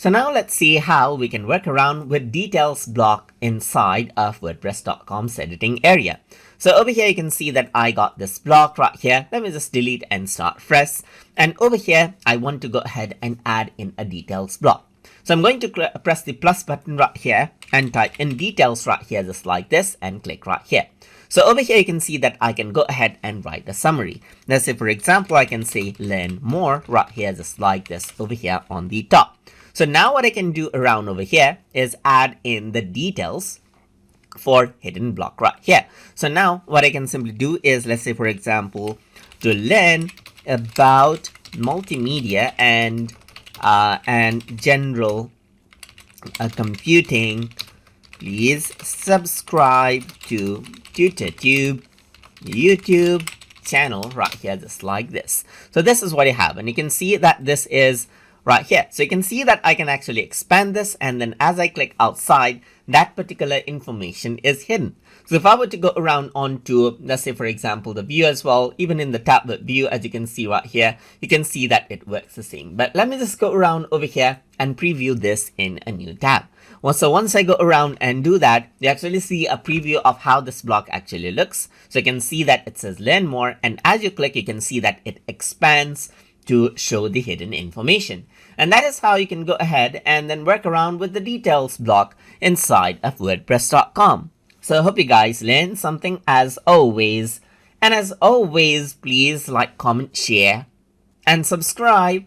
So now let's see how we can work around with details block inside of WordPress.com's editing area. So over here, you can see that I got this block right here. Let me just delete and start fresh. And over here, I want to go ahead and add in a details block. So I'm going to press the plus button right here and type in details right here, just like this, and click right here. So over here, you can see that I can go ahead and write a summary. Let's say, for example, I can say learn more right here, just like this over here on the top. So now what I can do around over here is add in the details for hidden block right here. So now what I can simply do is, let's say, for example, to learn about multimedia and general computing, please subscribe to TutorTube YouTube channel right here, just like this. So this is what you have, and you can see that this is right here. So you can see that I can actually expand this, and then as I click outside, that particular information is hidden. So if I were to go around onto, let's say, for example, the view as well, even in the tablet view, as you can see right here, you can see that it works the same. But let me just go around over here and preview this in a new tab. So once I go around and do that, you actually see a preview of how this block actually looks. So you can see that it says learn more, and as you click, you can see that it expands to show the hidden information. And that is how you can go ahead and then work around with the details block inside of WordPress.com. So I hope you guys learned something as always. And as always, please like, comment, share, and subscribe.